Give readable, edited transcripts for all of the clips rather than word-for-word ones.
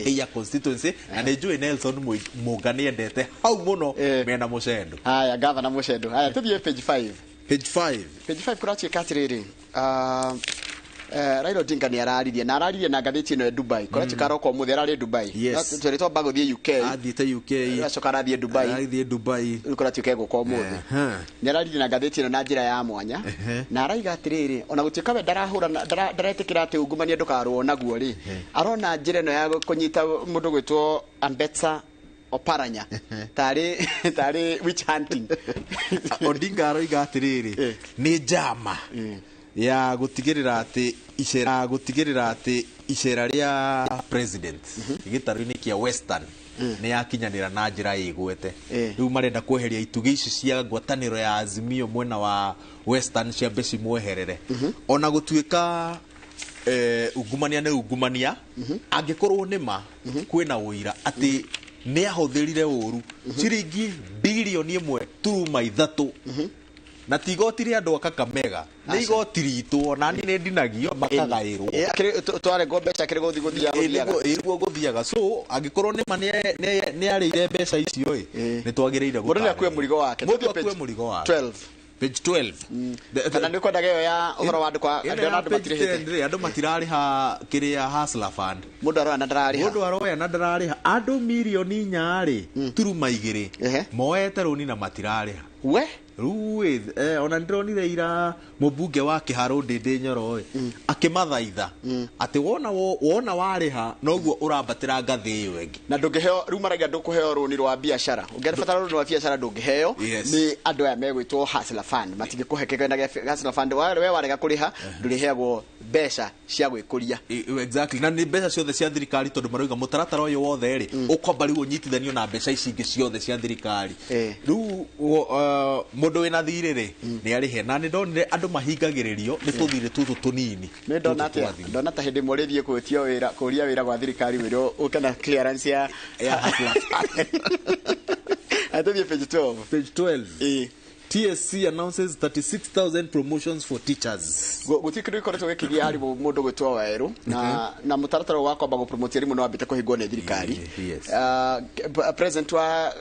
ya constituency na nijue Nelson Mugani endete hau muno mena Mucendo. Haya governor Mucendo. Haya tuthie page 5. Page 5 kurachi katiriri Raila Odinga ni araririe na ngathĩti ĩno ya Dubai kurachi karoko muthi arari Dubai twerĩtwo bago thie UK athiĩte UK acoka arathie Dubai kurachi kego kwa muthi ni araririe na ngathĩti ĩno na njĩra ya mwanya na araiga atiriri ona gũtuĩka we ndaretikira ati ungumania ndukarwo naguo ri arona njĩra ĩno ya kunyita mũndũ gwĩtwo Ambetsa Oparanya tari witch hunting. Odinga aroiga atiriri ni njama ya gutigirira ati icera ria president gitaru-ini kia Western ni yakinyanira na njira igwete riu marenda kweheria itugi ici cia ngwataniro ya Azimio mwena wa Western cia beci mweherere ona gutuika ungumania ni ungumania angikorwo nima kwina uira ati ni ahũthĩrire ũru ciringi bilioni 1.3 na tigotire andũ a Kakamega nĩ igoti ritũ na ni nĩ ndinagio makagaĩrwo tware mbeca kĩrĩ gũthiaga so angĩkorwo nĩ ma nĩ arĩire mbeca icio nĩ twagĩrĩire mũndũ nĩakue mũrigo wake page 12 kana nĩ kwendaga ĩyo ya ũhoro wa andũ kwa andũ matirĩhĩte andũ matirarĩha kĩrĩa Hustler Fund mũndũ aroya na ndararĩha andũ milioni 4 turuma 2 moete rũni na matirarĩha we ruwe ona ndronire ira mubunge wa Kiharo Ndindi Nyoro akimathaitha ati wona wariha noguo urambatira ngathi iyo engi na ndungiheo ru maraga ndukuheo runi rwa biashara ungefatara runi rwa biashara ndungiheo ni andu aya megwitwo Hustler Fund matingikuhekeka na Hustler Fund we warega kuriha nduriheagwo mbeca cia gwikuria exactly na ni mbeca ciothe cia thirikari tondu maroiga mutaratara uyu wothe ri ukomba riu unyitithanio na mbeca ici ingi ciothe cia thirikari riu mundu wina thirĩ ri ni arihe na ni ndonire andu mahingagiririo ni tuthire tutu tunini ni ndona ta hindi murithie kwitio wira kuria wira gwa thirikari wiro ukana clearance ya atuthie page 12 TSC announces 36,000 promotions for teachers. Gutikiri koretwo gekigia hari mundu gwitwo Waeru na mutaratara wa kwamba gupromote arimu no ambite kuhingwo ni thirikari. President wa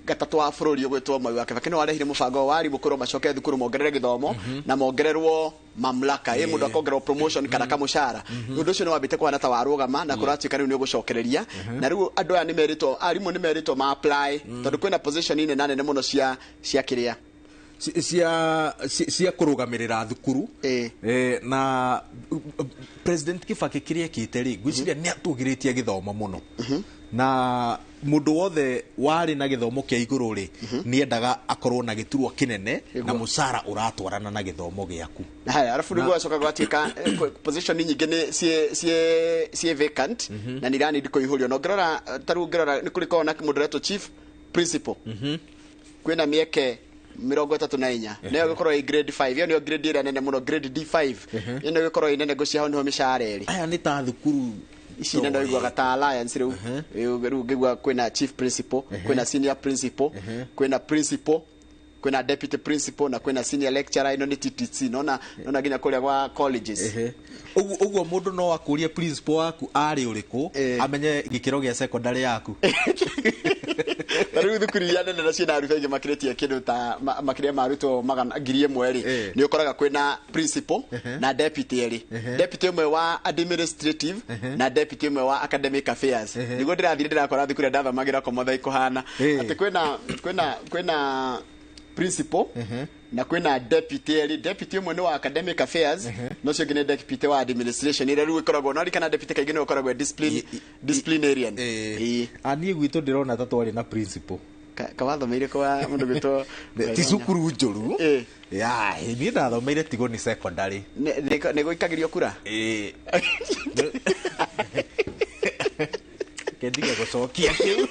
gatatu wa bururi gwitwo Mwai wa Kibaki no arehire mubango wa arimu kuro macoke thukuru mongerere githomo na mongererwo mamlaka mundu akongererwo promotion kana kamushara. Undu ucio no ambite kuhana ta warugama na kuratuika riu ni gucokereria na riu andu aya ni merito arimu ni merito ma apply tondu kwina position ine nane muno cia kiria cia kurugamirira thukuru na president Kibaki kiria kiteri gwiciria ni atugiritie githomo muno na mundu wothe wari na githomo kia iguru ri ni endaga akorwo na giturwa kinene na musara uratwarana na githomo giaku haya arafu niguo acoka gwatika position nyingi ni cie vacant na ni rani ndiko ihurio no ngerora taru ngerora ni kuriko na mundu reto chief principal kwina mieke 34 nayo gukoro i grade 5 iyo niyo grade ira nene muno grade D5 ino gukoro inene gucia ho niho mishahara eri aya ni ta thukuru ici nendo igwa gata alliance riu ngigwa kwina chief principal kwina senior principal kwina principal kwina deputy principal na kwina senior lecturer ino ni TTC nona ginya kuria kwa colleges uguo mundu no akurie principal waku ari uriku amenye gikiro gia secondary yaku riu thukuru ya nene na ciana arufe ingi makiretie kindu ta makiria maruto magana ngiri ĩmwe ri ni ukoraga kwina principal na deputy eri deputy umwe wa administrative na deputy umwe wa academic affairs nigo ndirathire ndirakora thukuru ndathamagira komotha ikuhana ati kwina principal na kwina deputy umwe ni wa academic affairs no cio ngine deputy wa administration ire riu ikoragwo no rikana deputy kaingĩ no ikoragwo disciplinarian ani gwitũ ndirona ta twari na principal kawathomeire kwa mundu gwitwo ti cukuru njuru ya ni ndathomeire tigo ni secondary nego ikagirio kura kendiga gucokia kiu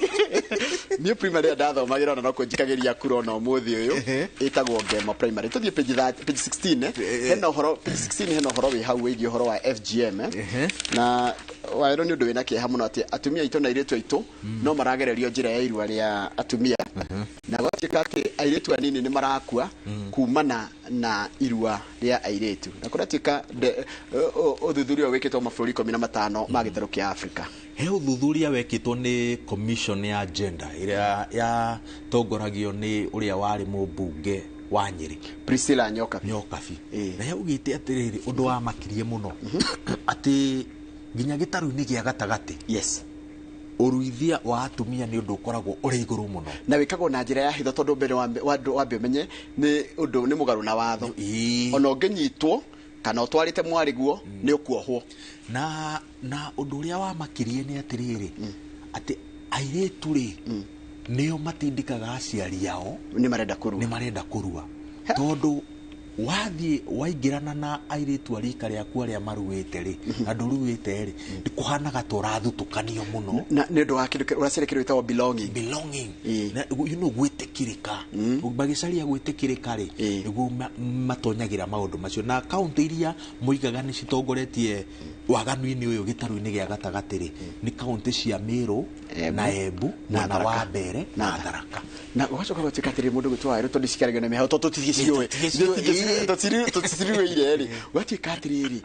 ni primary ndathomagira no kunjikagiria kura no muthi uyu itagwo Ngema primary tuthie page 16 hena horo page 16 hena horo wi hau wigi horo wa FGM na waero ni undu wina kieha muno ati atumia itu na iretu itu no maragererio njira ya irua ria atumia na gwatika ati airetu anini ni marakua kumana na irua ria airetu na kuratika uthuthuria wikitwo mabũrũri 15 ma gĩtarũ kĩa Africa. He uthuthuria wekitwo ni commission ya gender iria ya tongoragio ni uria wari mũmbunge wa Nyeri Priscilla Nyokabi. Na he ugite atiriri undu wa makirie muno ati ginya gĩtarũ-inĩ gĩa gatagati. Yes. Uruithia wa atumia ni undu ukoragwo uri iguru muno na wikagwo na njira ya hitho tondu mbere wa menye ni undu ni mugaru na watho ona unginyitwo kana utwarite mwariguo ni ukuohwo na undu uria wa makirie ni atiriri ati airetu ri nio matindikaga aciari ao ni marenda kurua tondu wathi waingirana na airetu arika ria kwa ria maruite ri na nduruite ri ndikuhanaga turathutukanio muno na ndu wa kindu uracerekerwo itawo belonging na gwitikirika bagicaria gwitikirika ri niguo matonyagira maundu macio na kaunti iria muigaga ni citongoretie waganu-ini uyu gĩtarũ-inĩ gĩa gatagati ri ni kaunti cia Meru na Embu na Wambere na Tharaka na ugacoka gũtikatĩrĩ mũndũ gwĩtwo Waĩrũ tondũ cikaragio na mĩhao tondũ tũtigiciũĩ tũtiririwe iri gwatika atiriri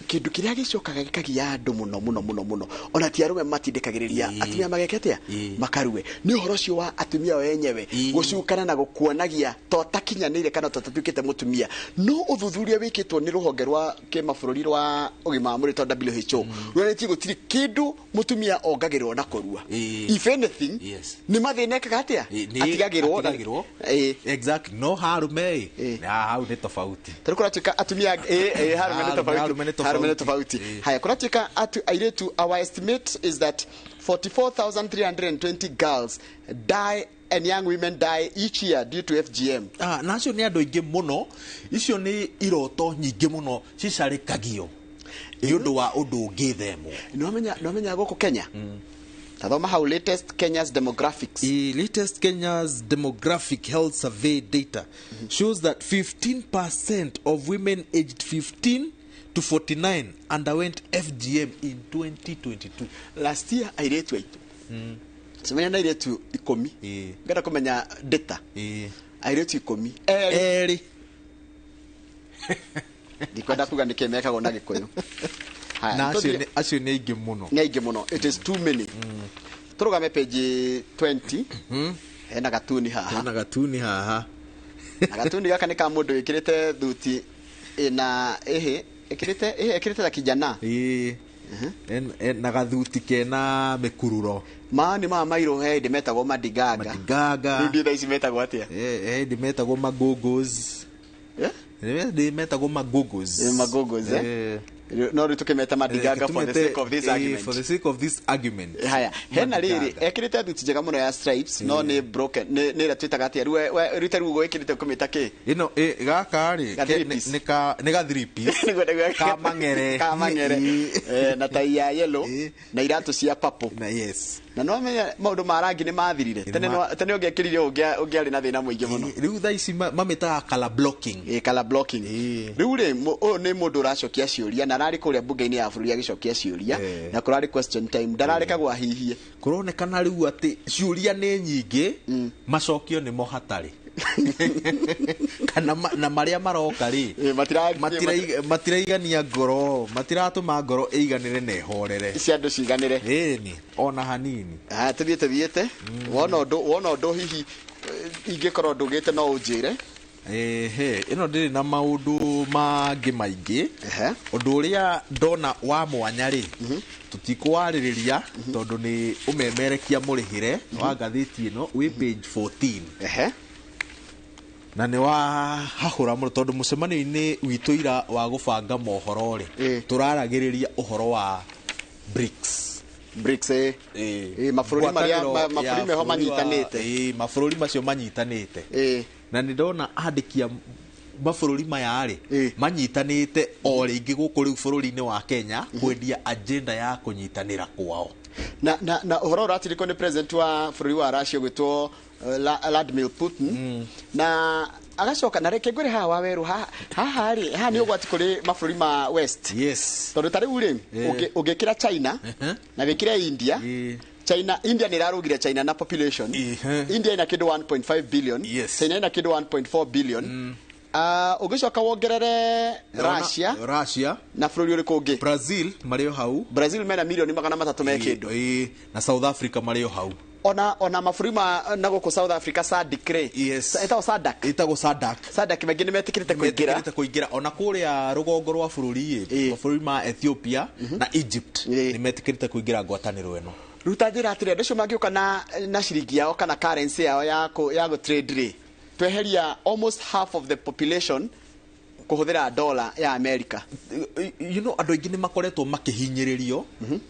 kindu kiria gicokaga gikagia andu muno ona ti arume matindikagiriria atumia magekete makarue ni uhoro cio wa atumia wenyewe gucukana na gukuonagia to takinyanire kana to tatukite mutumia no uthuthuria wikitwo ni ruhonge rwa kimabũrũri rwa ugima wa mwĩrĩ to WHO rũreti gutiri kindu mutumia ongagirwo na kurua if anything ni mathinekaga atia atigagirwo exactly no harume na hau ni tofauti turikuratika atumia harume ni tofauti haya kuratika airetu our estimate is that 44,320 girls die and young women die each year due to FGM. Nacio ni andu ingi muno icio ni iroto nyingi muno cicarikagio ni undu wa undu ngithemo no menya goko Kenya tathoma how latest Kenya's demographics latest Kenya's demographic health survey data shows that 15% of women aged 15 to 49 underwent FGM in 2022. Last year airetu aitu semenya na airetu 10 ngara kumenya data airetu 10 eri ndikwenda kuga nikemekagwo na gikuyu na acio ni aingi muno it is too many turugame page 20 hena gatuni haha na gatuni gaka ni ka mundu wikirite thuti ina ekirite la kijana na gathuti kena mikururo mani mairo hendi metagwo madigaga ndi thaisi metagwo atia hendi metagwo magogos ndi metagwo magogos no ritukimeta madigaga for the sake of this argument haya hena riri ekirite thuti njega muno ya stripes no ni broken ni ra twitaga atia rite rugo ekirite kumita ki ino gaka ri ni ga 3 piece kamangere na tai ya yellow na iratu cia purple na yes na no menya maundu marangi ni mathirire tene ungekirire ungiari na thina muingi muno riu tha ici mamita color blocking riu ri ni mundu racokia ciuria na rari kuria bunge-ini ya bũrũri agicokia ciuria na kurari question time ndarareka gwa hihie kuronekana riu ati ciuria ni nyingi macokio ni mo hatari kana na maria maroka ri matiraigania ngoro matiratuma ngoro iganire na ihorere ciandu ciganire ni ona hanini tuthiete wona undu hihi ingikorwo ndugite no unjire ino ndiri na maundu mangi maingi undu uria ndona wa mwanya ri tutikwaririria tondu ni umemerekia murihire wa gatheti ino wi page 14 na ni wa hahura muno tondu mucemanio-ini witu ira wa gubanga mohoro ri turaragiriria uhoro wa BRICS mabũrũri meho manyitanite mabũrũri macio manyitanite na ni ndona andikia mabũrũri maya ri manyitanite o ringi guku riu bũrũri-ini wa Kenya kwendia agenda ya kunyitanira kwao na uhoro uratiriko ni president wa bũrũri wa Russia gwitwo Vladimir Putin na agacoka na reke ngwire haha waweru haha ri haha ni ugwati kuri mabũrũri ma west. Yes. Tondu ta riu ri ungikira China na wikire India. India ni rarugire China na population. India ina kindu 1.5 billion. Yes. China ina kindu 1.4 billion. Ugicoka wongerere Russia na bũrũri uriku ungi Brazil mario hau. Brazil mena milioni 300 me kindu. Na South Africa mario hau. Ona mabũrũri ma naguku South Africa SADC. Yes. Itago SADC. SADC mengi ni metikirite kuingira ona kuria rugongo rwa bũrũri mabũrũri ma Ethiopia na Egypt ni metikirite kuingira ngwatanĩro eno. Ruta njira atire ndecio mangĩuka na ciringi yao kana currency yao ya go trade ri tweheria almost half of the population kuhuthira dollar ya America. You know andu aingi ni makoretwo makihinyiririo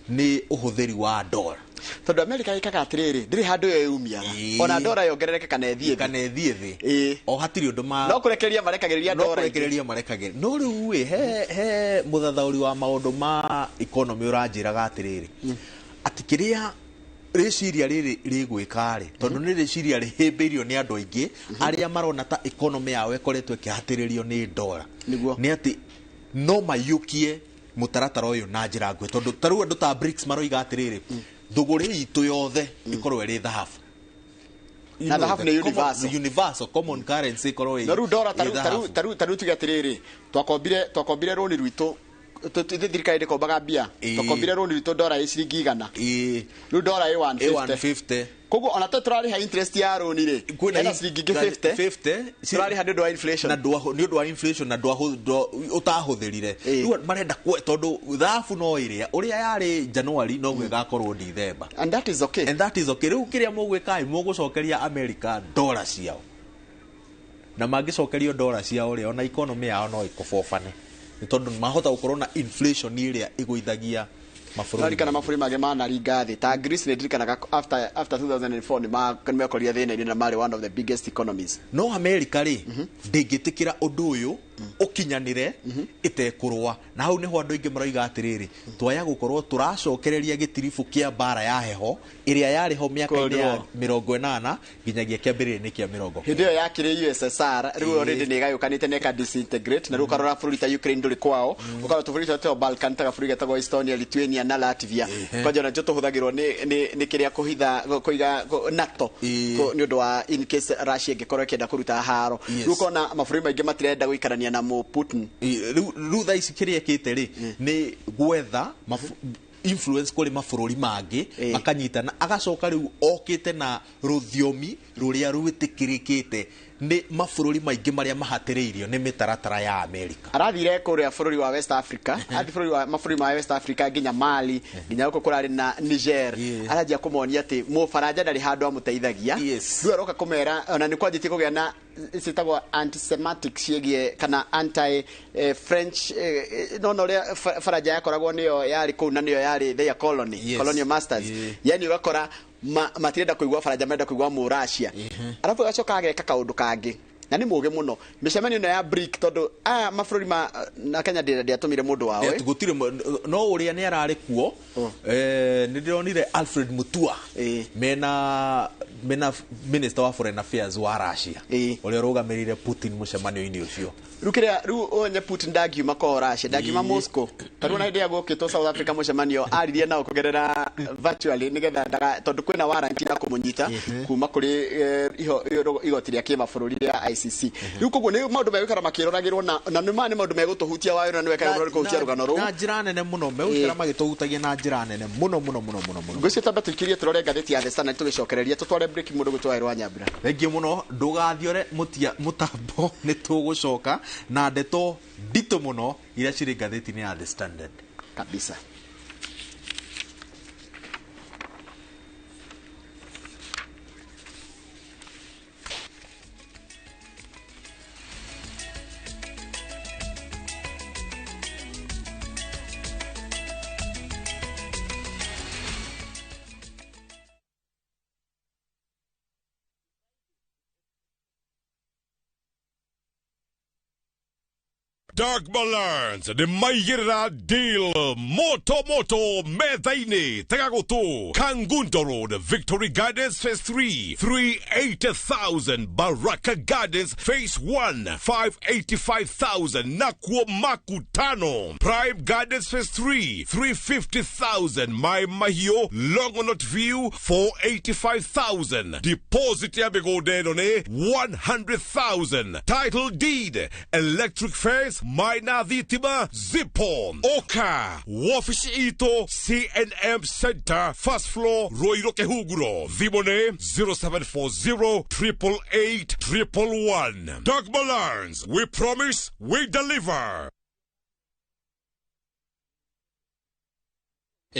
ni uhuthiri wa dollar. Tondu America ikaga atiriri ndiri handu yo yumiaga ona dollar yongerereke kana ethie thi o hatiri undu ma no kurekereria marekagiriria dollar no riu he muthathauri wa maundu ma economy uranjiraga atiriri ati kiria reciria riri rigwika ri tondu ni reciria rihimbirio ni andu aingi aria marona ta economy yao ikoretwo ikihatiririo ni dollar ni ati no mayukie mutaratara uyu na njira ngwe tondu taru andu ta BRICS maroiga atiriri thuguri itu yothe ikorwo iri thahabu na thahabu ni universal common currency ikorwo iri na ru dollar taru tugatiriri twakombire roni rwitu thirikari ndikombaga mbia twakombire roni rwitu dollar iciringi igana ru dollar 150 koguo ona turari ha interest ya roni ri ena ciringi 50 turari ha ndu wa inflation na utahuthirire riu marenda tondu thahabu no iria uria yari January no gwe gakorwo December and that is okay riu kiria mugwika mugucokeria America dollar ciao na magicokerio dollar ciao ri ona economy yao no ikobofane tondu mahota gukorwo na inflation iria igũithagia mabũrũri kana mabũrũri mage manaringa thĩ ta Greece nĩ ndirikanaga after 2004 nĩ mekorire thĩna-inĩ na marĩ one of the biggest economies. No America rĩ ndĩngĩtĩkĩra ũndũ ũyũ ũkinyanĩre ĩtekũrũa na hau nĩho andũ aingĩ maroiga atĩrĩrĩ twaya gũkorwo tũracokereria gĩtiribu kĩa mbara ya heho ĩrĩa yarĩ ho mĩaka-inĩ ya 80 nginyagia kĩambĩrĩria-inĩ kĩa 40. Hĩndĩ ĩyo yakĩrĩ USSR rĩu already nĩ ĩgayũkanĩte na ĩka-disintegrate na rĩu ũkarora bũrũri ta Ukraine ndũrĩ kwao ũkarora tũbũrũri ta Balkan ta gabũrũri getagwo Estonia, Lithuania na Latvia kwanja na njoto hũthagĩrwo nĩ kĩrĩa kũiga NATO nĩ ũndũ wa in case Russia ĩngĩkorwo ĩkĩenda kũruta haro rĩu ũkona mabũrũri maingĩ matirenda gũikarania na Putin riu tha ici kiria kite ri ni gwetha influence kuri mabũrũri mangĩ makanyitana agacoka riu okite na ruthiomi ruria rwitikirikite ni mabũrũri maingĩ maria mahatĩrĩirio ni mitaratara ya America arathire kuria bũrũri wa West Africa athi mabũrũri ma West Africa nginya Mali nginya guko kurari na Niger arajia kũmonia ati Mũfaranja ndarĩ handũ amuteithagia riu aroka kumera ona ni kwanjitie kũgĩa na citagwo anti-Semitic ciĩgie kana anti-French no uria Faranja yakoragwo niyo yari kũu na niyo yari their colonial masters yani ugakora matirenda kuigwa Faranja menda kuigwa Mũrashia arafu agacoka ageka kaundu kangi na ni muge muno micemanio ino ya BRIC tondu mabũrũri ma na Kenya ndiatumire mundu wao gutire no uria ni arari kuo ni ndironire Alfred Mutua mena minister wa foreign affairs wa Russia uria rugamirire Putin mucemanio-ini ucio riu onye Putin ndagiuma ko Russia ndagiuma Moscow taru na ndia gukitwo South Africa mucemanio aririe nao kugerera virtually nigetha tondu kwina warrant ya kumunyita kuma kuri igoti ria kimabũrũri ria ICC riu koguo ni maundu megukara makiroragirwo na ni maundu megutuhutia wayo na ni weka ruriko ucia rugano ru na njira nene muno megukara magituhutagia na njira nene muno ngwĩciria tamba tukirie turore ngathĩti ya The Standard tugicokereria tutware break mundu gutwairwa Nyambura thengi muno ndugathiore mutambo ni tugucoka na ndeto ndito muno iria ciri ngathĩti-inĩ ya The Standard kabisa. Dark Balance, the Maigera Deal, Moto Methaine, Tagagoto, Kangundoro, the Victory Gardens Phase 3, 380,000, Baraka Gardens Phase 1, 585,000, Nakwo Makutano, Prime Gardens Phase 3, 350,000, My Mahio, Longonot View, 485,000, Deposit Yabegodene, 100,000, Title Deed, Electric Fence, Maina Vitima, Zipon, Oka, Wafish Ito, CNM Center, First Floor, Roiroke Huguro, Vimone, 0740 888 111. Dark Balance, we promise, we deliver.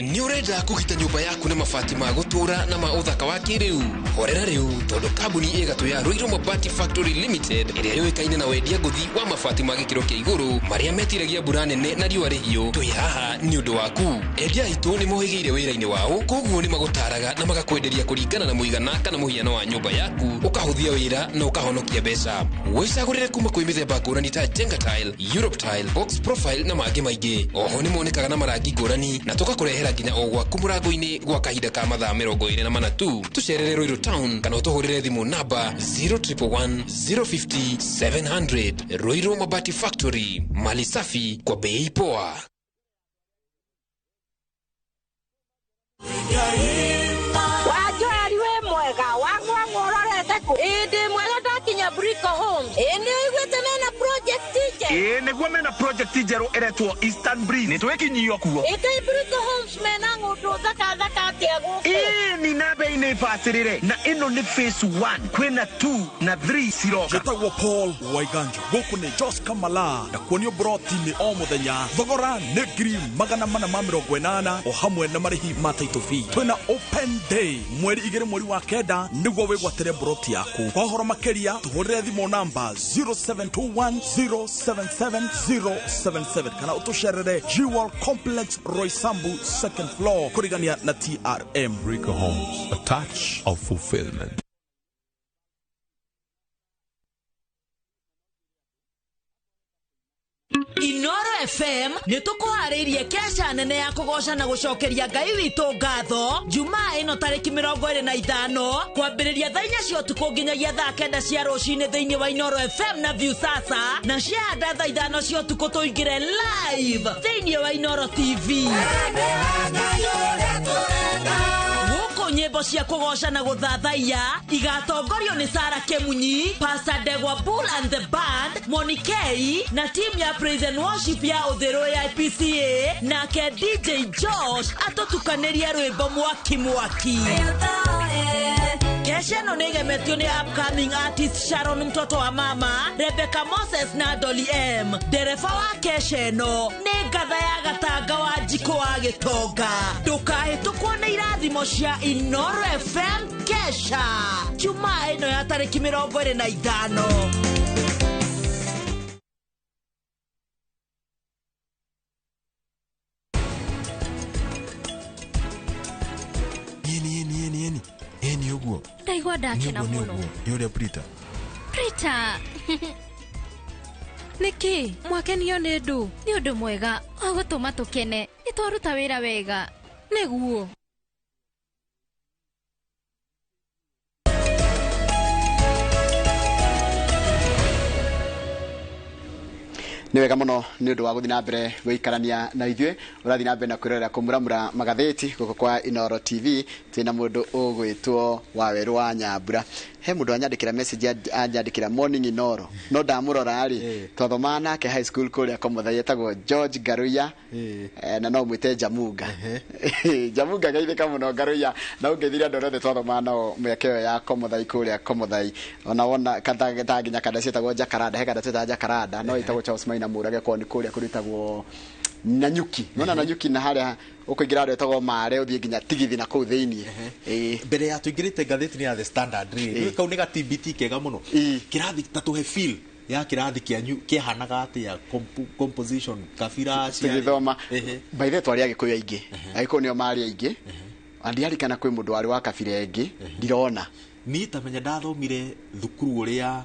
Ni urenda kugita nyumba yaku na mabati ma gutura na ma uthaka wa kiriu horera riu tondu kambuni igatu ya Ruiru Mabati Factory Limited iria yoikaine na wendia nguthi wa mabati ma gikiro kia iguru maria metiragia mbura nene na riua rihiu twi haha ni undu waku endia itu ni mohigiire wira-ini wao koguo ni magutaraga na magakwenderia kuringana na muigana kana muhiano wa nyumba yaku ukahuthia wira na ukahonokia mbeca wicagurire kuma kwi mithemba ngurani ta Jenga Tile, Europe Tile, Box Profile na mangi maingi oho ni monekaga na marangi ngurani na tugakurehera nginya ogwa kumurango-ini gwa kahinda ka mathaa 24 tu tucerere Ruiru Town kana utuhurire thimu namba 0111 050 700. Ruiru Mabati Factory, mali safi kwa bei poa. Wajua aliwe mwega wangwa ngororete ku indi mwega takinya Brico Homes indi igwete mena project teacher negwa mena project teacher eretwo Eastern Breeze nitwekinyio kuo indi Brico Homes mena ngudu thaka tiagu ni nabe ine fasirire na ino ni phase 1 kwena 2 na 3 siroka jetagwo Paul Waiganjo guku ni Jos Kamala na kuonio broti ni o muthenya thogora ni ngiri 480 o hamwe na marihi ma title fee twena open day mweri 2 mweri wa kenda niguo wigwatire broti yaku kwa horo makeria tuhurire thimo namba 0721077077 kana utusherere Jewel Complex Roysambu second floor kurigania na TRM Brico Homes, a touch of fulfillment. Inooro FM nitukuhariirie kesha nene ya kugoca na gucokeria Ngai witu ngatho Jumaa ino tariki 25 kwambiriria thaa 4 cia utuku nginyagia thaa 9 cia rucini thiini wa Inooro FM na View sasa na cianda thaa 5 cia utuku tuingire live thiini wa Inooro TV nyimbo cia kugoca na guthathaia igatongorio ni Sara Kemunyi, Pastor Degwa Bull and the Band, Monikei na team ya Praise and Worship ya Uthero ya IPCA na ke DJ Josh atotukaniria rwimbo mwaki kesha no negemetio ni upcoming artist Sharon mtoto wa mama, Rebecca Moses na Dolly M. Dereva wa kesha no ni ngatha ya gatanga wa jiko wa gitonga ndukahitũkwo ni irathimo cia Inooro FM kesha Jumaa ino ya tariki 25. Ni uguo ndaigua ndakena muno ni uri Prita niki mwakenio ni undu mwega wa gutuma tukene nitwaruta wira wega niguo ni wega muno ni undu wa guthi na mbere gwikarania na ithue urathi na mbere na kwirorera kumuramura magatheti guko kwa Inooro TV tina mundu ugwitwo Waweru wa Nyambura he mundu anyandikira message anyandikira morning Inooro no ndamurora ari twathoma nake high school kuria Komuthai etagwo George Garuya na no mwite Jamuga Jamuga gaithika muno Garuya na ungethira ndorothe twathoma nao mwekeo ya Komuthai kuria Komuthai ona kata nginya kada cietagwo Jakaranda he kada cietagwo Jakaranda no itagwo Charles Maina murage koni kuria kuritagwo Nanyuki nona Nanyuki na haria ukuingira ndo etagwo Mare uthie nginya tigithi na kuu thiini mbere ya tuingirite ngatheti ni ya The Standard kau ni ga TBT kega muno kirathi tatuhe feel ya kirathi kianyu kihanaga atia composition kafira cia tugithoma by the twari agikuyu aingi agikuyu nio mari aingi andiari kana kwi mundu wari wa kafira aingi ndirona ni tamenya ndathomire thukuru uria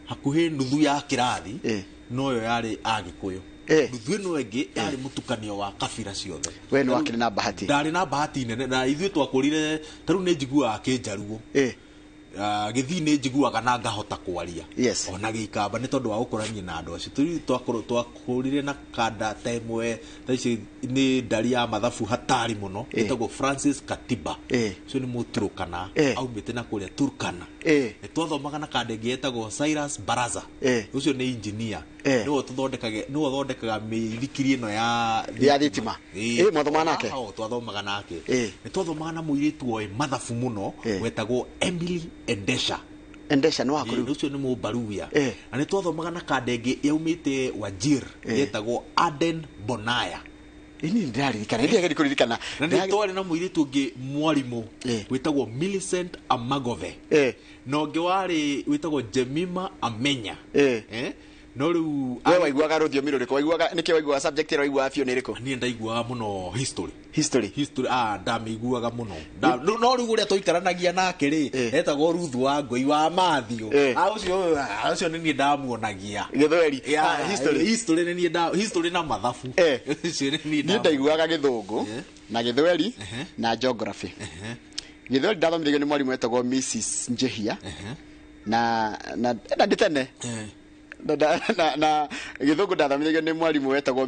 hakuhi nuthu ya kirathi no yo yari agikuyu nuthu ino engi yari mutukanio wa kabira ciothe we no akiri na bahati ndari na bahati nene na ithuĩ twakurire taru nĩ njiguaga kĩnjaruo gĩthii nĩ njiguaga na ngahota kwaria ona gĩikamba nĩ tondũ wa gũkũrania na andũ acio twakurire na kanda ta ĩmwe ta ici nĩ ndari ya mathabu hatari mũno ĩtagwo Francis Katiba ũcio nĩ mũturukana aumĩte na kũrĩa Turkana nĩ twathomaga na kanda ĩngĩ ĩtagwo Cyrus Baraza ũcio nĩ engineer nĩwe thondekaga mĩithikiri ĩno ya thitima mwathoma nake twathomaga nake nĩ twathomaga na mũirĩtu oĩ mathabu mũno wetagwo Emily Endesha no akuru ucio ni mubaruya na ni twathomaga na kanda ĩngĩ yaumĩte Wajir yetagwo Aden Bonaya ini ndirarikana ndigeri kuririkana na ni twari na mũirĩtu ũngĩ mwarimũ wetagwo Millicent Amagove no ũngĩ wari wetagwo Jemima Amenya no riu we waiguaga rũthiomi rũrĩkũ waiguaga nĩkĩ waiguaga subject ĩrĩa waiguaga biũ nĩ ĩrĩkũ niĩ ndaiguaga mũno history ndamĩiguaga mũno no rĩu ũrĩa tũikaranagia nake rĩ etagwo Ruth wa Ngũi wa Mathiũ ũcio nĩ niĩ ndamuonagia gĩthweri history na mathabu niĩ ndaiguaga gĩthũngũ na gĩthweri na geography gĩthweri ndathomithagio nĩ mwarimũ etagwo Mrs Njehia na nditene na gĩthũngũ ndathomithagio nĩ mwarimũ wetagwo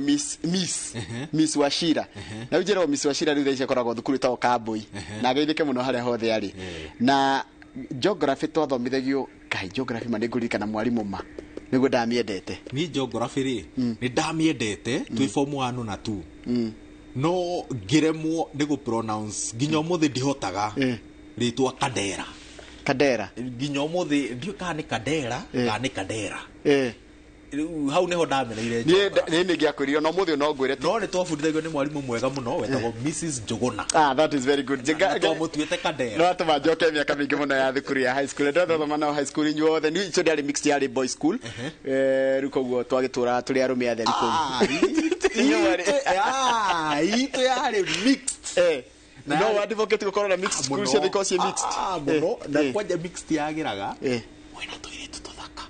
Miss Washira na ujero Miss Washira rĩu thaici akoragwo thukuru ĩtagwo Kambui na ageithĩke mũno harĩa hothe arĩ na geography twathomithagio geography manĩngũririkana mwarimũ ma nĩguo ndamĩendete ni geography rĩ nĩ ndamĩendete twĩ form 1 na 2 no ngĩremwo nĩ gũpronounce nginya ũmũthĩ ndihotaga rĩtwa Kadera nginya ũmũthĩ ndiũĩ kana nĩ Kadera kana nĩ Kadera hau neho ndameneire nĩ ngĩakwĩrire no mũthĩ no ngwĩre no nĩ twabundithagio nĩ mwarimũ mwega mũno wetagwo Mrs Njuguna that is very good twamũtuĩte Kadera no atũma njoke mĩaka mĩingĩ mũno ya thukuru ya high school ndathoma na high school inyuothe nĩ icio ndĩarĩ mixed yarĩ boy school rĩu koguo twagĩtũra tũrĩ arũme atheri kũu itũ yarĩ mixed no advocate gũkorwo na mixed school ciothe ikorwo ciĩ mixed mũno na kwanja mixed yagĩraga wĩna tũirĩtu tũthaka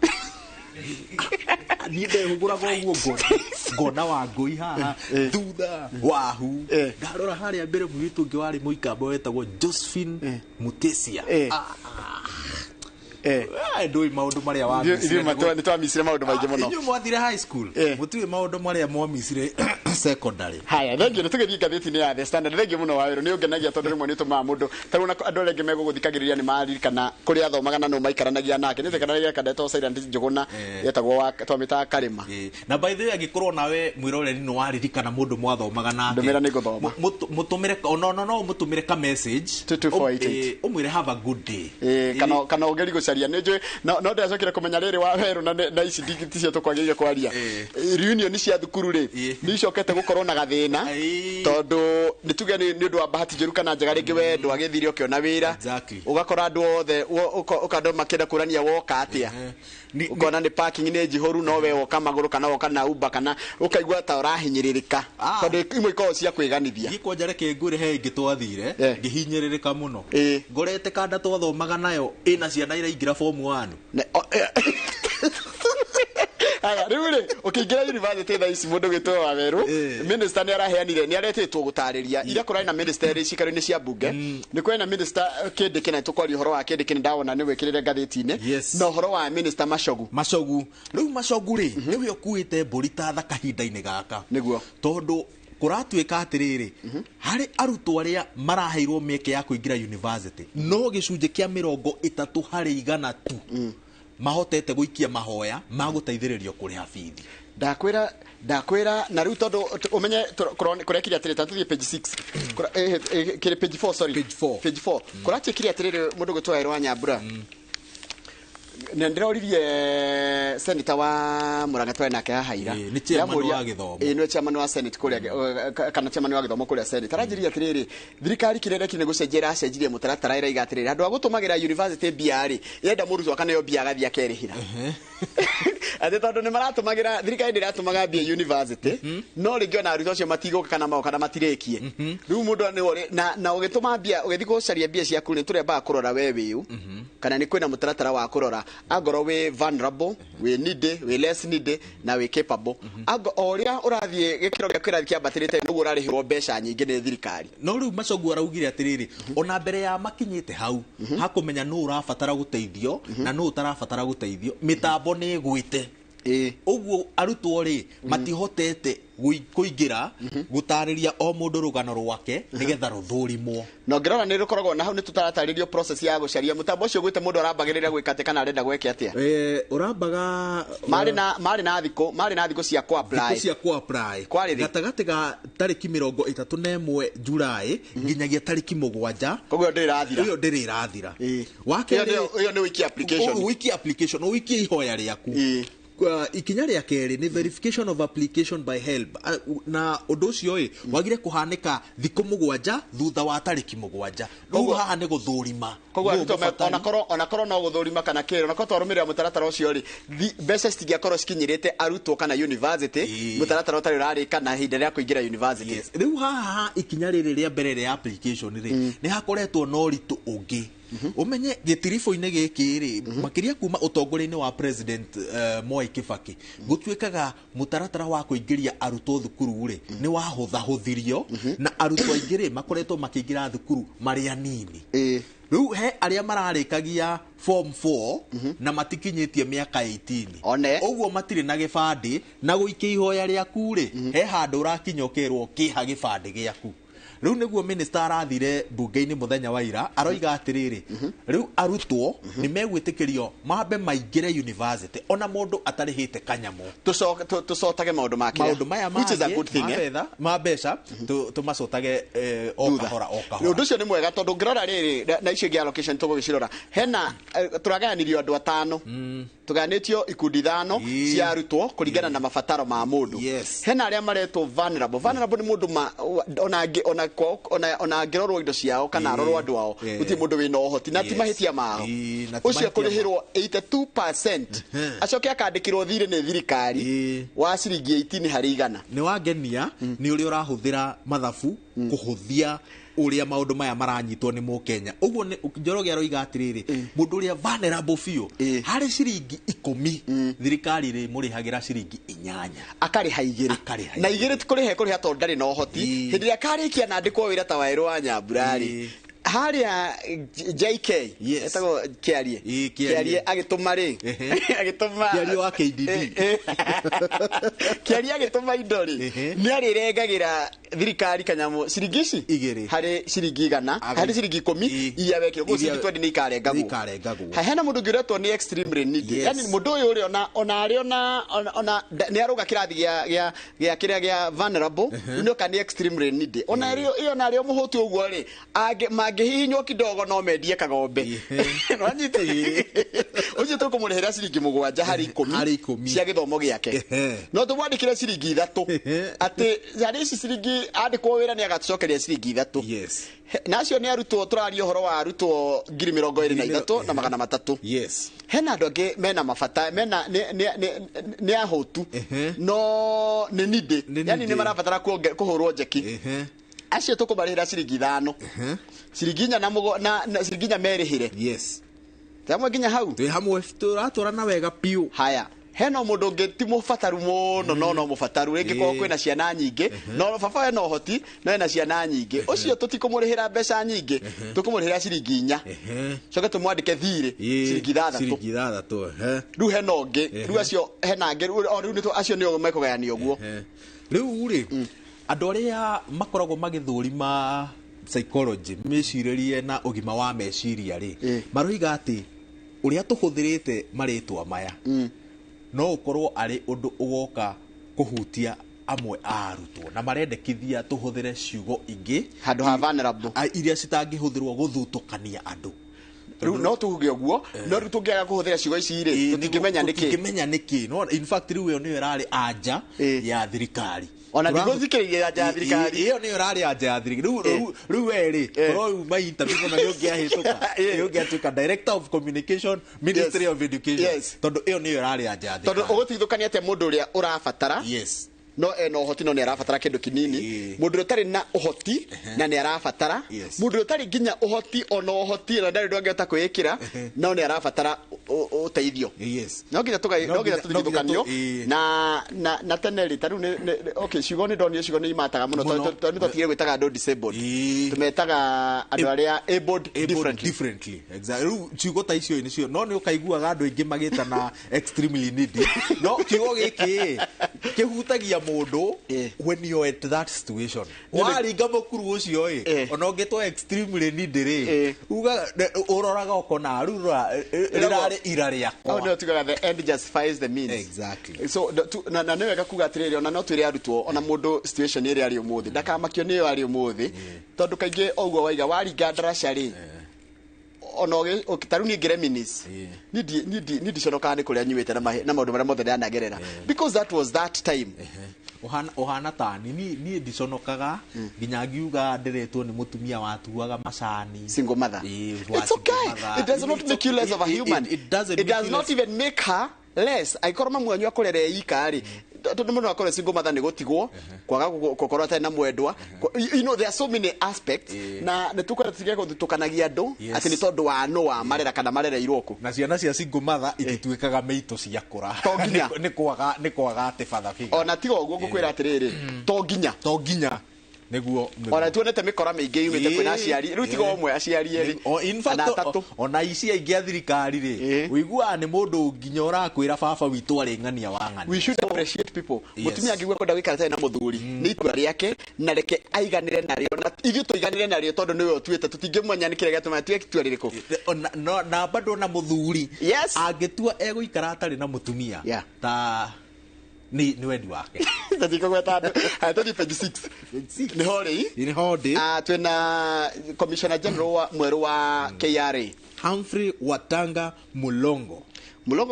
niĩ ndehũgũraga ũguo ngona wa Ngũi haha thutha wahu ndarora harĩa mbere mũirĩtu ũngĩ warĩ mũikamba wetagwo Josephine Mutesia ndũĩ maũndũ marĩa nĩtwamicire maũndũ maingĩ mũno inyuĩ mwathire high school mũtiũĩ maũndũ marĩa mwamicire secondary haya thengio nĩtũgĩthiĩ ngathĩti-inĩ ya The Standard thengio mũno Waweru nĩ ũngenagia tondũ rĩmwe nĩtũmaga mũndũ tarĩu na andũ arĩa angĩ megũgũthikagĩrĩria nĩ maririkana kũrĩa athomaga na no maikaranagia nake nĩthekananagia kadetwo Silent Njuguna yetagwo twamĩtaga Karĩma na by the way angĩkorwo nawe mwĩroreri nĩ waririkana mũndũ mwathomaga nake ndũmĩra nĩngũthoma mũtũmĩre no mũtũmĩre ka message ũmwĩre have a good day kana ũgeri gũcaria nĩ njũĩ no ndĩracokire kũmenya rĩrĩ Waweru na ici digiti cio tũkwagĩrĩire kwaria reunion cia thukuru rĩ nĩ icokete gũkorwo na gathĩna tondũ nĩ tuge nĩ ũndũ wa bahati njũru kana njega rĩngĩ we ndwagĩthire ũkĩona wĩra ũgakora andũ othe ũkandũ makĩenda kũrania woka atĩa ukona ni parking ni jihoru no we woka maguru kana woka na Uber kana ukaigua ta urahinyĩrĩrĩka tondũ imwe ikorwo cia kwĩganithia gĩkwanja reke ngũre he ingĩ twathire ngĩhinyĩrĩrĩka mũno ngorete kanda twathomaga nayo ĩna ciana iraingĩra form 1 aya rĩu rĩ ũkĩingĩra university thaa ici mũndũ gwĩtwo Waweru minister nĩ araheanire nĩ aretĩtwo gũtarĩria iria kũrarĩ na minister cikaro-inĩ cia mbunge nĩ kũrĩ na minister Kĩndĩkĩ na tũkwaria ũhoro wa Kĩndĩkĩ ndawona nĩ wĩkĩrĩre ngathĩti-inĩ na ũhoro wa minister Macogu rĩu Macogu rĩ nĩwe ũkuĩte mbũri ta thaka hinda-inĩ gaka nĩguo tondũ kũratuĩka atĩrĩrĩ harĩ arutwo arĩa maraheirwo mĩeke ya kũingĩra university no gĩcunjĩ kĩa 30% tu mahotete gũikia mahoya magũteithĩrĩrio kũrĩha bithi ndakwĩra na rĩu tondũ ũmenye kũrekire atĩrĩrĩ tatũthiĩ page 6 kĩrĩ page 4 sorry page 4 kũratuĩkire atĩrĩrĩ mũndũ gwĩtwo Waweru wa Nyambura ndĩroririe senator wa Mũrang'a twarĩ nake hahaira nĩ chairman wa gĩthomo nĩ chairman wa senate kũrĩa kana chairman wa gĩthomo kũrĩa senate aranjĩria atĩrĩrĩ thirikari kĩrendeki nĩ gũcenjia iracenjirie mũtaratara ĩraiga atĩrĩrĩ andũ a gũtũmagĩra university mbia rĩ yenda mũrutwo kana yo mbia agathiĩ akerĩhĩra ate tondu ni maratumagira thirikari ndiratumaga mbia university no ringi ona aruto acio matigoka kana mao kana matirekie riu mundu na ugituma mbia ugithi gucaria mbia ciaku ni turembaga kurora we wiu kana ni kwina mutaratara wa kurora angoro we vulnerable we needy we less needy na we capable oria urathie gikiro gya kwira kiambatirite nugu urarihirwo mbeca nyingi ni thirikari no riu macogu araugire atiriri ona mbere ya makinyite hau hakumenya nu urabatara guteithio na nu utarabatara guteithio mitambo ni gwite uguo arutwo ri matihotete kuingira gutariria o mundu rugano rwake nigetha ruthurimwo no ngirora ni rukoragwo na hau ni tutarataririo process ya gucaria mutambo ucio gwite mundu arambagirira gwikate kana arenda gweke atia urambaga mari na thiko cia ku apply gatagati ga tariki 31 Julai nginyagia tariki 7 koguo ndirathira iyo ndirathira wake iyo ni wiki application no wiki ihoya riaku ikinya ria keri ni verification of application by HELB na undu ucio wagire kuhanika thiko 7 thutha wa tariki 7 uguo haha ni guthurima koguo ona no guthurima kana kero na twarumirira mutaratara ucio ri mbeca citingiakorwo cikinyirite arutwo kana university mutaratara utari urarika na hinda ria kuingira university riu haha ikinya riri ria mbere ria application ri ni hakoretwo no ritu ungi umenye gitirifo-ini giki ri makiria kuma utongori-ini wa president Moi Kibaki gutwikaga mutaratara wa kuingiria arutwo thukuru ri ni wahuthirio na arutwo aingĩ ri makoretwo makiingira thukuru mari anini riu he aria mararikagia form 4 na matikinyitie miaka 18 uguo matire na gibandi na guikia ihoya riaku ri he handu urakinyokerwo kiha gibandi giaku riu niguo minister arathire bunge-ini muthenya wa ira aroiga atiriri riu arutwo ni megwitikirio mambe maingire university ona mundu atarihite kanyamo tucotage maundu make maundu maya which is a good thing mabesha tumacotage o kahora undu ucio ni mwega tondu ngirora riri na icio ngi allocation tugugicirora hena turagayanirwo andu 5 tuganitio ikundi 5 cia arutwo kuringana na mabataro ma mundu hena aria maretwo vulnerable ni mundu ona ngirorwo indo ciao kana arorwo andu ao uti mundu wina ohoti na ti mahitia mao ucio kurihirwo 82% acoke akandikirwo thiri ni thirikari wa ciringi 18 hari 100 ni wangenia ni uri urahuthira mathabu kuhuthia uria maundu maya maranyitwo ni mukenya uguo Njoroge aroiga atiriri mundu uria vulnerable biu hari ciringi 10 thirikari ri murihagira ciringi 8 akariha igiri na igiri kuriha tondu ndari na ohoti hindi ya karikia na ndikwo wira ta Wairũ wa Nyamburari haria JK etago kiarie agituma ri agituma kiarie wa KDD kiarie agituma indo ri ni arirengagira thirikari kanyamu ciringi igiri hari ciringi 100 hari ciringi 10 iya wekiro go ciringi 20 ni ikarengagwo hena mundu ngiretwo ni extremely needy yani mundu uyu uri ona ni aruga kirathi gya kiria gya vulnerable no kan extremely needy ona iyo na rio muhuti uguo ri mangihinywo kidogo no mendie kagombe nwanyite ucio tukumurihira ciringi 7 hari 10 cia githomo giake no tumwandikire ciringi 3 ati yani ici ciringi andikwo wira ni agacokeria ciringi 3 nacio ni arutwo turario horo wa arutwo 23,000 na 300 hena andu angi mena mabata mena ni ahotu no ni nide yani ni marabatara kuhurwo njeki acio tukumarihira ciringi 5 ciringi 4 na ciringi 4 merihire tamwe nginya hau twi hamwe turaturana wega piu haya hena mundu ngi ti mubataru muno no mubataru ringi ko kwina ciana nyingi no baba no hoti no ena ciana nyingi ucio tutikumurihira mbeca nyingi tukumurihira ciringi 4 coke tumwandike thiri ciringi 6 riu hena ungi riu acio hena ngi riu nitu acio ni mekugayania uguo riu ri andu aria makoragwo magithurima psychology meciririe na ugima wa meciria ri maroiga ati uria tuhuthirite maritwa maya no ukorwo ari undu ugoka kuhutia amwe arutwo na marendekithia tuhuthire ciugo ingi handu ha vulnerable iria citangihuthirwo guthutukania andu riu no tuhuge uguo no tungiaga kuhuthira ciugo ici ri tutingimenya niki no in fact riu yo ni irari anja ya thirikari ona ndigũthikĩrĩria anja ya thirikari iyo nĩ ũrarĩ anja ya thirikari rĩu weri korwo ma interview na nĩũngĩahĩtũka nĩũngĩatuĩka director of communication ministry of education tondũ iyo nĩ ũrarĩ anja ya thirikari tondũ ũgũtithũkania atĩa mũndũ ũrĩa ũrabatara no ena ũhoti no nĩ arabatara kĩndũ kinini mũndũ ũrĩa ũtarĩ na ũhoti na nĩ arabatara mũndũ ũrĩa ũtarĩ nginya ũhoti ona ũhoti na ndarĩ ndwangĩhota kwĩĩkĩra no nĩ arabatara ũteithio no nginya tũthithũkanio na tene rĩ tarĩu ciugo nĩ ndonire ciugo nĩ imataga mũno tondũ nĩ twatigire gwĩtaga andũ disabled tũmetaga andũ arĩa abled differently rĩu ciugo ta icio nĩcio no nĩ ũkaiguaga andũ aingĩ magĩtana extremely needy no kiugo gĩkĩ kĩhutagia mũndũ when you at that situation waringa mũkuru ũcio ona ũngĩtwo extremely needy rĩ uga ũroraga ũkona rĩu rĩrarĩ ira rĩakwa no tugaga the end justifies the means exactly so na nĩ wega kuga atĩrĩrĩ ona no twĩre arutwo ona mũndũ situation ĩrĩa arĩ ũmũthĩ ndakamakio nĩyo arĩ ũmũthĩ tondũ kaingĩ ũguo waiga waringa ndaraca rĩ ona tarĩu niĩ ngĩreminis niĩ ndiconokaga nĩ kũrĩa nyumĩte na maũndũ marĩa mothe ndanagerera because that was that time ohana tani niĩ ndiconokaga nginya ngiuga nderetwo nĩ mũtumia watuaga macani single mother it's okay it does not make you less of a human it does not even make her less aikorwo mamu anyu akorere ika rĩ tondũ mũndũ akorwo single mother nĩ gũtigwo kwaga gũkorwo atarĩ na mwendwa you know there are so many aspects na nĩ tũkorwo tũtige gũthutũkanagia andũ atĩ nĩ tondũ wa nũa marera kana marereirwo kũ na ciana cia single mother itituĩkaga meitũ ciakũra nĩ kwaga atĩ batha ona tiga ũguo ngũkwĩra atĩrĩrĩ to nginya nĩguo ona tuonete mĩkora mĩingĩ yumĩte kwĩna aciari rĩu tiga ũmwe aciari erĩ in fact ona ici aingĩ a thirikari rĩ ũiguaga nĩ mũndũ nginya ũrakwĩra baba witũ arĩ ng'ania wa ng'ania we should appreciate people mũtumia angĩgua kwenda gũikara tarĩ na mũthuri nĩ itua rĩake na reke aiganĩre narĩo na ithuĩ tũiganĩre narĩo tondũ nĩwe ũtuĩte tũtingĩmũmenya nĩ kĩrĩa gĩatũma tuĩke itua rĩrĩkũ na bado na mũthuri angĩtua egũikara atarĩ na mũtumia ta ni wendi wake tatiko gweta andu atoni page 6 ni hori twina commissioner general wa mweru wa KRA Humphrey Watanga Mulongo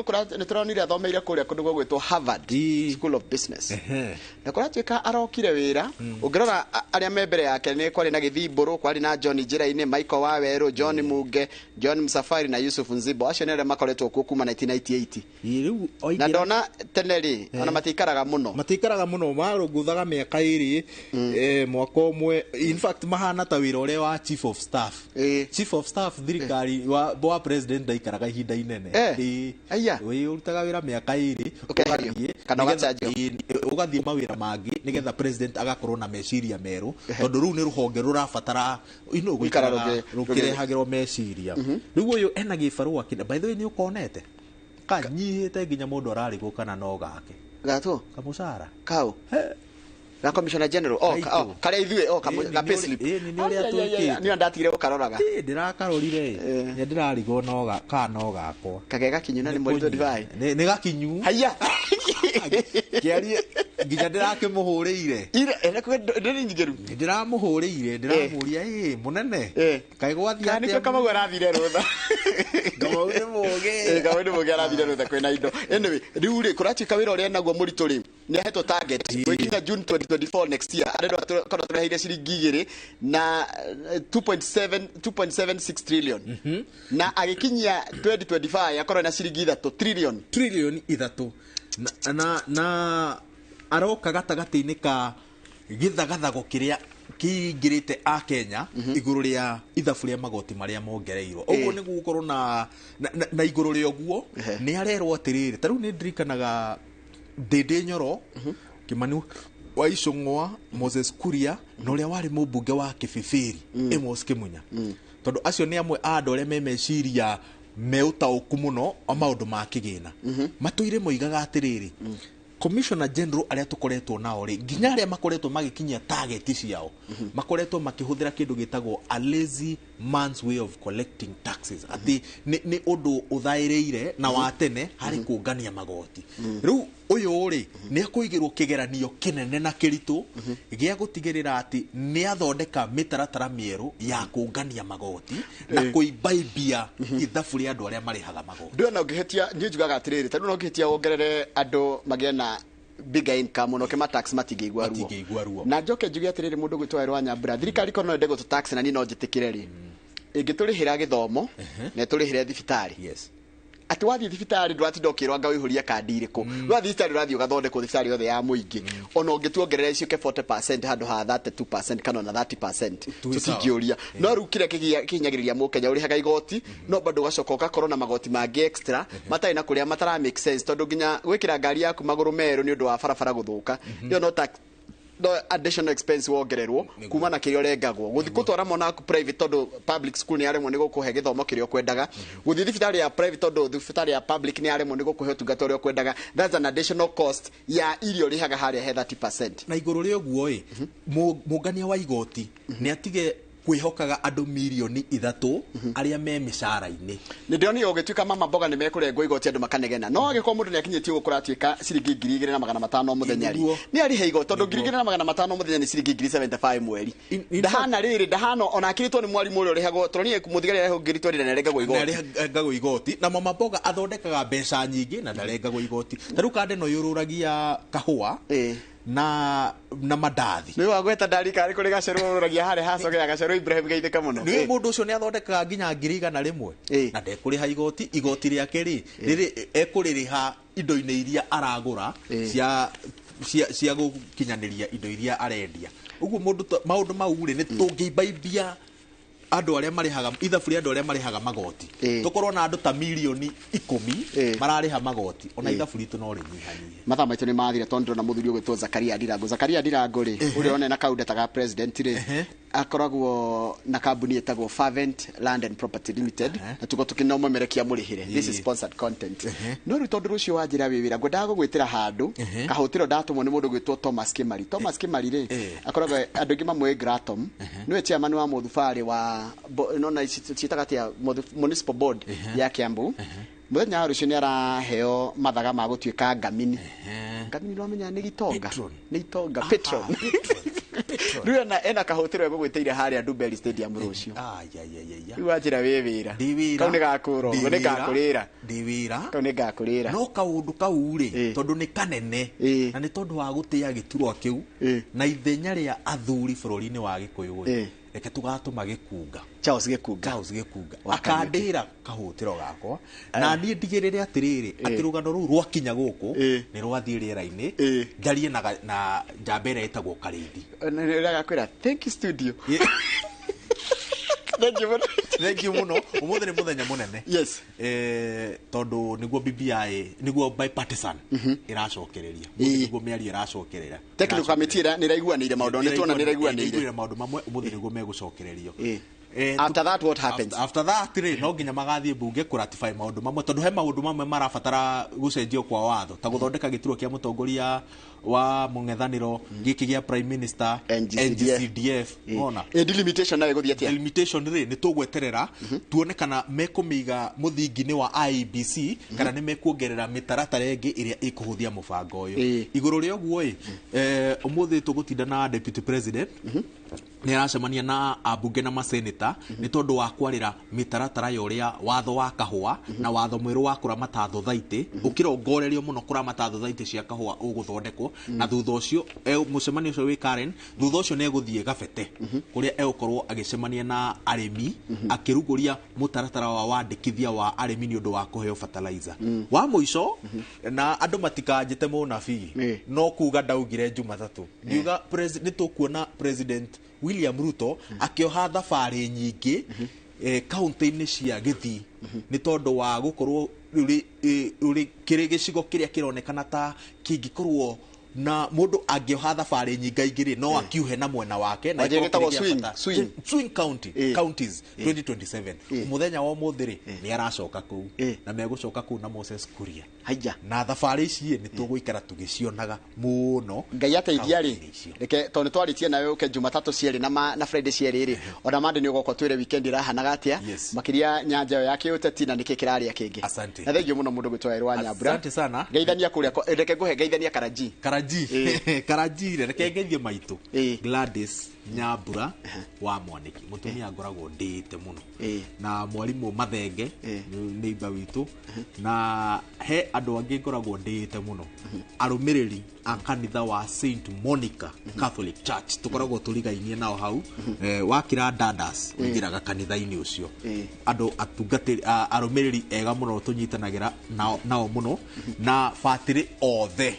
kura nä tå ronire athomeire kå rä a kå ndå gwĩtwo Harvard School of Business na kå ratuä ka arokire wä ra å ngä rora arä a me mbere yake nä kwarä na gä thimbårå kwarä na John njĩra-inĩ Michael Wawerũ John Munge John Msafari na Yusuf Nzibo acio nä arä a makoretwo kuo kuma 1998 na ndona tene rĩ ona matiikaraga mũno marũngũthaga mĩaka ĩrĩ mwaka ũmwe in fact mahana ta wĩra ũrĩa wa chief of staff thirikari wa president ndaikaraga ihinda inene ũrutaga wĩra mĩaka ĩrĩ ũgathiĩ mawĩra mangĩ nĩgetha president agakorwo na meciria merũ tondũ rĩu nĩ rũhonge rũrabatara gũikara rũkĩrehagĩrwo meciria rĩu ũyũ ena gĩbarũa kĩna by the way nĩ ũkonete kanyihĩte nginya mũndũ ararigwo kana no gake gatwo kamucara kau na commissioner general kare ithuĩ ka payslip nĩ ndatigire gũkaroraga ndĩrakarorire nĩ ndĩrarigwo no gakwa kage gakinyu na nĩ mweri 25 nĩ gakinyu haiya kĩarie nginya ndĩrakĩmũhũrĩire ndĩramũhũrĩire ndĩramũria mũnene kaĩ gwathiĩ atĩa nĩkĩo Kamau arathire rũtha Kamau nĩ mũgĩ arathire rũtha kwĩna indo anyway rĩu rĩ kũratuĩka wĩra ũrĩa naguo mũritũ rĩ nĩ ahetwo target gũkinya June 2024 next year arenda korwo tũreheire ciringi 2 na 2.76 trillion na agĩkinyia 2025 akorwo na ciringi 3 trillion 3 na aroka gatagatĩ-inĩ ka gĩthagathago kĩrĩa kĩingĩrĩte a Kenya igũrũ rĩa ithabu rĩa magoti marĩa mongereirwo ũguo nĩ gũkorwo na igũrũ rĩa ũguo nĩ arerwo atĩrĩrĩ ta rĩu nĩ ndirikanaga Ndĩndĩ Nyoro Kĩmani wa Icũng'wa Moses Kuria na ũrĩa warĩ mũmbunge wa Kĩbĩbĩri Amos Kĩmunya tondũ acio nĩ amwe a andũ arĩa me meciria meũtaũku mũno o maũndũ ma kĩgĩna matũire moigaga atĩrĩrĩ commissioner general arĩa tũkoretwo nao rĩ nginya arĩa makoretwo magĩkinyia target ciao makoretwo makĩhũthĩra kĩndũ gĩtagwo a lazy man's way of collecting taxes atĩ nĩ ũndũ ũthaĩrĩire na wa tene harĩ kũngania magoti rĩu ũyũ rĩ nĩ akũigĩrwo kĩgeranio kĩnene na kĩritũ gĩa gũtigĩrĩra atĩ nĩ athondeka mĩtaratara mĩerũ ya kũngania magoti na kũimbaimbia ithabu rĩa andũ arĩa marĩhaga magoti ndĩona ũngĩhĩtia niĩ njugaga atĩrĩrĩ tondũ no ũngĩhĩtia wongerere andũ magĩe na bigger income no kema tax matingĩigua ruo na njoke njuge atiriri mundu gwitwa Erwa Nyambura thirikari kono ndego to tax na ni no njitikire ri ingĩtũrĩhĩra gĩthomo na tũrĩhĩre thibitarĩ ati wathi thibitarĩ ndũratinda ũkĩrwo anga wĩihũrie kandi irĩkũ wathi thibitarĩ ũrathiĩ ũgathondekwo thibitarĩ yothe ya mũingĩ ona ũngĩtuongerera icio ke 40% handũ ha 32% kana na 30% tũtingĩũria no rĩu kĩrĩa kĩhinyagĩrĩria mũkenya ũrĩhaga igoti no bado ũgacoka ũgakorwo na magoti mangĩ extra matarĩ na kũrĩa matara make sense tondũ nginya gwĩkĩra ngari yaku magũrũ merũ nĩ ũndũ wa barabara gũthũka ĩyo no tax no additional expense wongererwo kuma na kirio rengagwo guthi gutwara mwana ku private tondu public school ni aremwo ni gukuhe githomo kirio kwendaga guthi thibitari ya private tondu thibitari ya public ni aremwo ni gukuhe utungata urio kwendaga that's an additional cost ya irio rihaga haria he 30% na iguru ri oguo mungania wa igoti ni atige kwihokaga andu milioni 3 aria me mishara-ini ni ndio ni ogituika mama mboga ni mekurengwo igoti andu makanegena no agiko mundu ni akinyitie gukura atuika ciringi 2,500 muthenya ri ni ari he igoti tondu 2,500 muthenya ni ciringi 75 mweri ndahana riri ndahano ona akiritwo ni mwarimu uri urihagwo toni muthigari areho ngiritwo ri na rengagwo igoti na mama mboga athondekaga mbeca nyingi na ndarengagwo igoti taru kande no yururagia kahua na mandathi ni wagweta ndarikari kuri gacerwo ruragia hare hacogea gacerwo Ibrahim geithika muno ni mundu ucio ni athondekaga nginya 1,100 na ndekuriha igoti riake riri ekuririha indo-ini iria aragura cia gukinyaniria indo iria arendia uguo maundu mau ri ni tungibaibia andu aria marihaga ithabu andu aria marihaga magoti tukorwo na andu ta milioni 10 marariha magoti ona ithabu ritu no rinyihanyie matha maitu ni mathire tondu na muthuri ugitwo Zakaria Ndirango ri uri one na kauda ta president ri akoragwo na kambuni etagwo Fervent Land and Property Limited na tuko tukinomemerekia murihire this is sponsored content no ri tondu rucio wanjira wira ngwendaga gugwitira handu kahutiro ndatumwo ni mundu gwitwo Thomas Kimari ri akoragwo andu ngi mamwe Gratom niwe chairman wa muthubari wa nona citagati ya municipal board ya Kiambu muthenya rucio ni araheo mathaga ma gutuika ngamini no menya ni itonga petrol riu ena kahotero gugwitiira haria Ndubeli Stadium rucio riu ajira wira kau ni gakuro ni gakurira kau ni gakurira no kaundu kau ri tondu ni kanene na ni tondu wa gutia giturwa kiu na ithenya ria athuri bururi-ini wa Gikuyu reke tugatuma gikunga Charles Gikunga akandira kahutiro gakwa na ni ndigirire atiriri ati rugano ru rwakinya guku ni rwathie riera-ini ngarie na njambere etagwo Karidi ni gakwira thank you studio thank you muno umuthi ni muthenya munene yes tondu niguo BBI niguo bipartisan iracokereria niguo miari iracokerera technical committee ni raiguanire maundu ni tuona ni raiguanire maundu mamwe umuthi niguo megucokererio after that what happens after that no nginya magathie bunge ku ratify maundu mamwe tondu he maundu mamwe marabatara gucenjio kwa watho ta guthondeka gituro kia mutongoria wa mungethaniro giki gia prime minister NGCDF ona delimitation nayo guthia tia delimitation ri ni tugweterera tuone kana mekumiga muthingi-ini wa IEBC kana ni mekuongerera mitaratara ingi iria ikuhuthia mubango uyu iguru ri oguo umuthi tugutinda na deputy president ni aracemania na abunge na maseneta ni tondu wa kwarira mitaratara yoria watho wa kahua na watho mweru wa kuramata thothaiti ukirongorerio muno kuramata thothaiti cia kahua uguthondekwo na thutha ucio mucemanio ucio wi Karen thutha ucio ne guthie Gabete kuria egukorwo agicemania na arimi akiruguria mutaratara wa wandikithia wa arimi ni undu wa kuheo fertilizer wa muico na andu matikanjite munabii no kuga ndaugire Jumatatu ndiuga president tukuona president William Ruto akioha thabari nyingi kaunti-ini cia Githii ni tondu wa gukorwo uri kiri gicigo kiria kironekana ta kingikorwo na mundu angioha thabari nyingaingiri no akiuhe na mwena wake na swing counties 2027 muthenya wa muthiri ni aracoka ku na megucoka ku na Moses Kuria haija na thabari ici ni tuguikara tugicionaga muno ngai ateithia ri reke tondu twaritie nawe uke Jumatatu cieri na Friday cieri ri ona mande ni ugoko twire weekend irahanaga atia makiria nyanja yo yake uteti na niki kiraria kingi asante na thengio muno mundu gwitwa Erwa Nyambura asante sana geithania kuria reke guhe geithania Karaji Karaji reke ngerie maitu Gladys Nyambura wa Mwaniki mutumia ngoragwo ndite muno na mwalimu Mathenge neiba witu na he andu angi ngoragwo ndite muno arumiriri a kanitha wa Saint Monica Catholic Church tukoragwo turigainie nao hau wakira Dadas wingiraga kanitha-ini ucio andu atungatiri arumiriri ega muno tunyitanagira nao muno na fatiri othe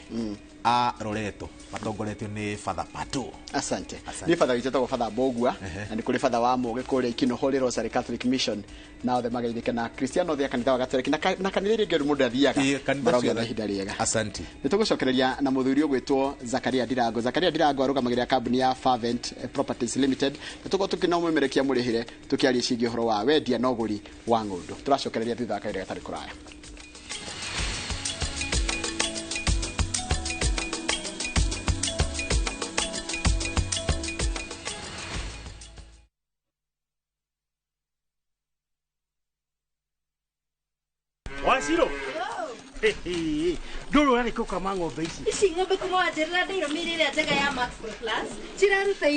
a Loreto matongoretio ni Father Pato. Asante. Ni Father witete Father Bogua na ni kuri Father wa Muge kuri kino Holy Rosary Catholic Mission na othe magaithike na Cristiano thia kanitha wa Gatoliki na kanitha ri ngeru mundu athiaga kanitha cia hida riega. Asante. Nitugucokereria na muthuri ogwitwo Zakaria Ndirango. Zakaria Ndirango arugamagiria kambuni ya Fervent Properties Limited. Nitugo tukina umumerekia murihire tukiaria cigi horo wa wendia na uguri wa ngundu. Turacokereria thutha kaire gatari kuraya. Wasiro. Ndoro ari ko kama ng'ombe ici. Ici ng'ombe kuma njĩrĩra ndĩirwo mĩrĩre njega ya Max Plus. Ciraruta